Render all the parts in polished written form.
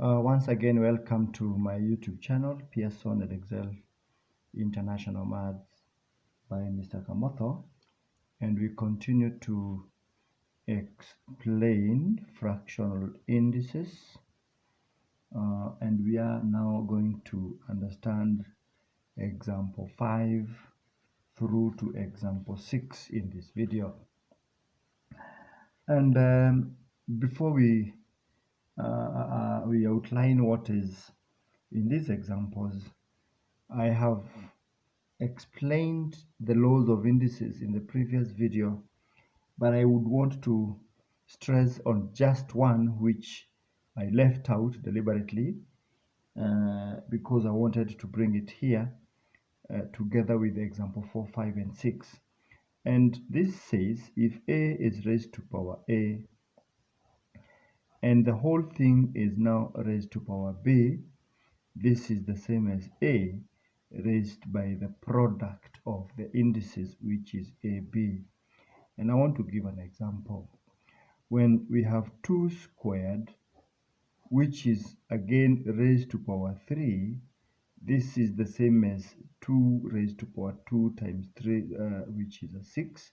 Once again, welcome to my YouTube channel, Pearson and Excel International Maths by Mr. Kamotho, and we continue to explain fractional indices, and we are now going to understand example 5 through to example 6 in this video. And before we outline what is in these examples, I have explained the laws of indices in the previous video, but I would want to stress on just one which I left out deliberately because I wanted to bring it here together with example 4, 5, and 6. And this says if a is raised to power a and the whole thing is now raised to power b, this is the same as a raised by the product of the indices, which is AB. And I want to give an example. When we have 2 squared, which is again raised to power 3, this is the same as 2 raised to power 2 times 3, which is a 6.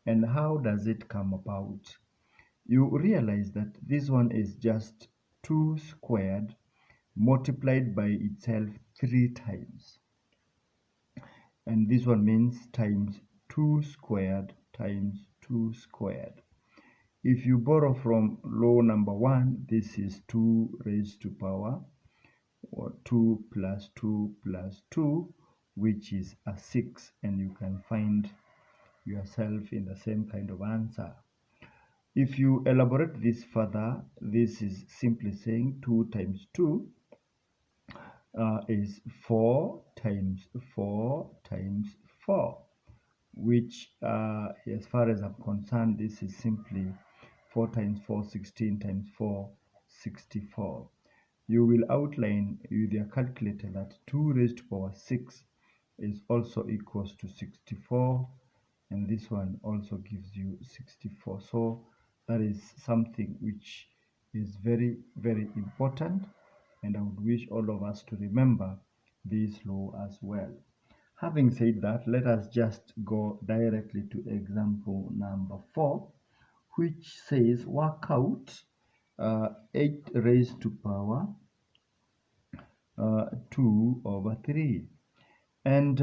And how does it come about? You realize that this one is just 2 squared multiplied by itself 3 times. And this one means times 2 squared times 2 squared. If you borrow from law number 1, this is 2 raised to power 2 plus 2 plus 2, which is a 6, and you can find yourself in the same kind of answer. If you elaborate this further, this is simply saying 2 times 2 is 4 times 4 times 4, which as far as I'm concerned, this is simply 4 times 4, 16 times 4, 64. You will outline with your calculator that 2 raised to power 6 is also equals to 64, and this one also gives you 64. So that is something which is very, very important, and I would wish all of us to remember this law as well. Having said that, let us just go directly to example number 4, which says work out 8 raised to power 2 over 3. And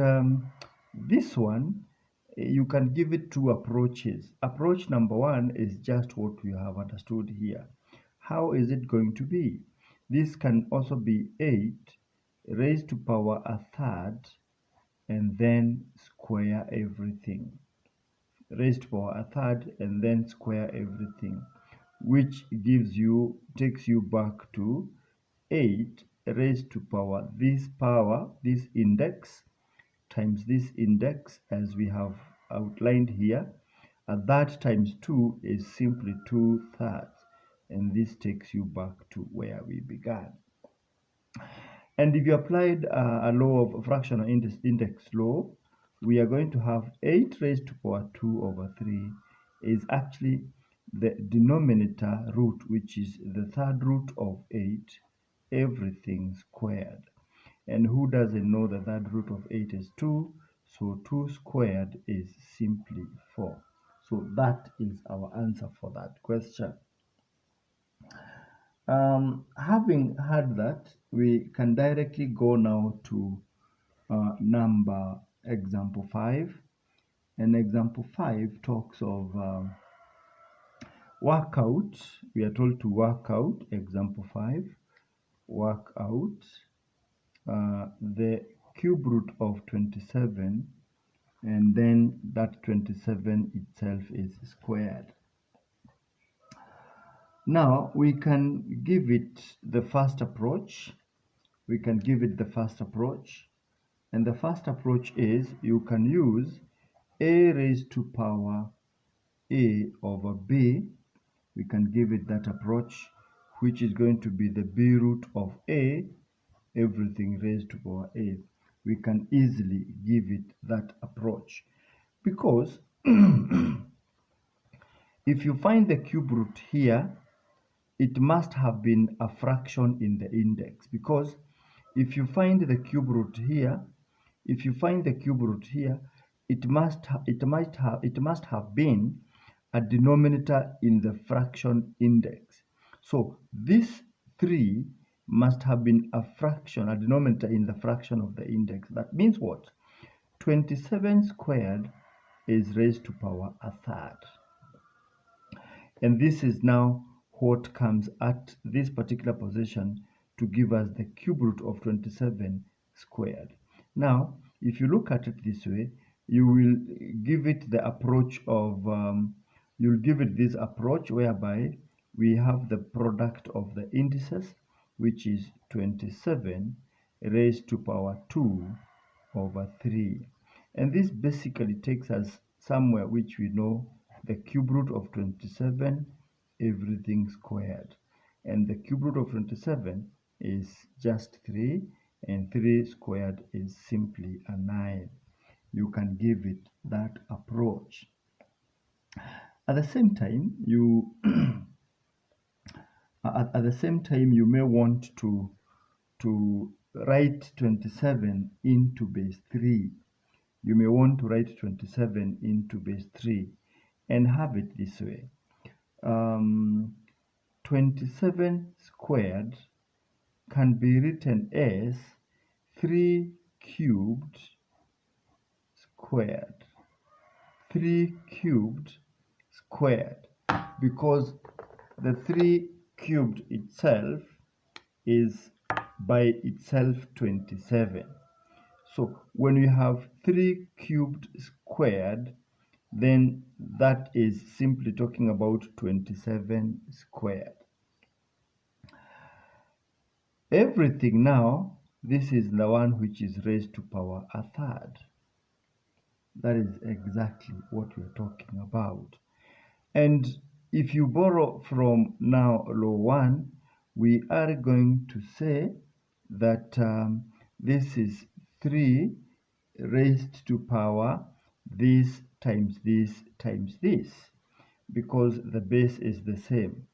this one, you can give it 2 approaches. Approach number 1 is just what we have understood here. How is it going to be? This can also be 8 raised to power a third and then square everything. Raised to power a third and then square everything, which takes you back to 8 raised to power, this index times this index, as we have outlined here. That times 2 is simply 2/3, and this takes you back to where we began. And if you applied a law of fractional index law, we are going to have 8 raised to power 2 over 3 is actually the denominator root, which is the third root of 8, everything squared. And who doesn't know the third root of 8 is 2? So 2 squared is simply 4. So that is our answer for that question. Having had that, we can directly go now to number example 5. And example 5 talks of work out. We are told to work out, example 5, work out the cube root of 27, and then that 27 itself is squared. Now we can give it the first approach. And the first approach is you can use a raised to power a over b. We can give it that approach, which is going to be the b root of a, everything raised to power a. We can easily give it that approach because if you find the cube root here, it must have been a fraction in the index, because if you find the cube root here, it must have been a denominator in the fraction index. So this 3 must have been a fraction, a denominator in the fraction of the index. That means what? 27 squared is raised to power a third. And this is now what comes at this particular position to give us the cube root of 27 squared. Now, if you look at it this way, you will give it the approach of, you'll give it this approach whereby we have the product of the indices, which is 27 raised to power 2 over 3. And this basically takes us somewhere which we know the cube root of 27, everything squared. And the cube root of 27 is just 3, and 3 squared is simply a 9. You can give it that approach. At the same time, you may want to write 27 into base 3. You may want to write 27 into base 3 and have it this way. 27 squared can be written as 3 cubed squared. 3 cubed squared, because the 3 cubed itself is by itself 27. So when you have 3 cubed squared, then that is simply talking about 27 squared. Everything now, this is the one which is raised to power a third. That is exactly what we're talking about. And if you borrow from now law 1, we are going to say that this is 3 raised to power this times this times this, because the base is the same.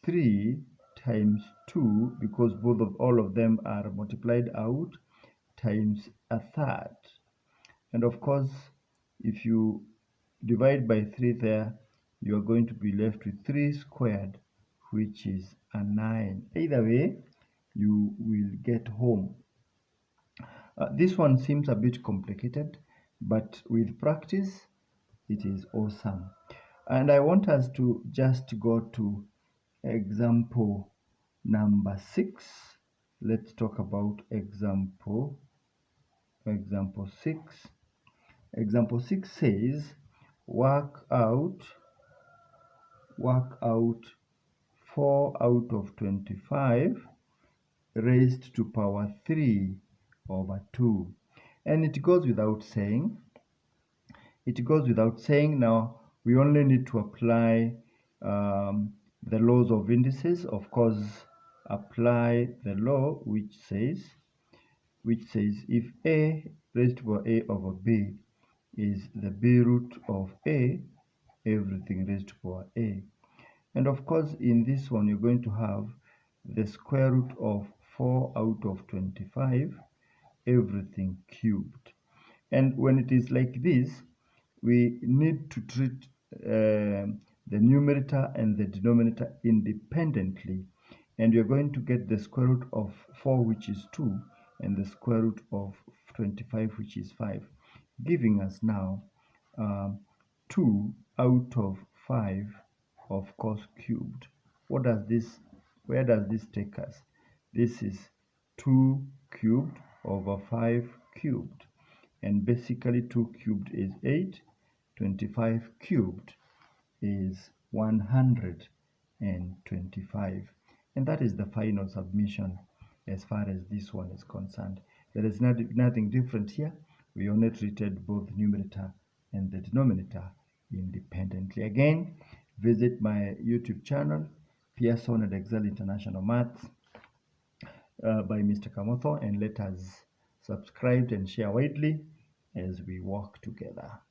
3 times 2, because all of them are multiplied out, times a third. And of course, if you divide by 3 there, you are going to be left with 3 squared, which is a 9. Either way, you will get home. This one seems a bit complicated, but with practice, it is awesome. And I want us to just go to example number 6. Let's talk about example 6. Example 6 says, work out 4 out of 25 raised to power 3 over 2. And it goes without saying. Now, we only need to apply the laws of indices. Of course, apply the law which says if a raised to power a over b is the b root of a, everything raised to power a. And of course, in this one, you're going to have the square root of 4 out of 25, everything cubed. And when it is like this, we need to treat the numerator and the denominator independently. And you're going to get the square root of 4, which is 2, and the square root of 25, which is 5, giving us now 2 out of 5, of course, cubed. Where does this take us? This is 2 cubed over 5 cubed. And basically 2 cubed is 8, 25 cubed is 125. And that is the final submission as far as this one is concerned. There is nothing different here. We only treated both numerator and the denominator independently. Again, visit my YouTube channel, Pearson and Excel International Maths by Mr. Kamotho, and let us subscribe and share widely as we work together.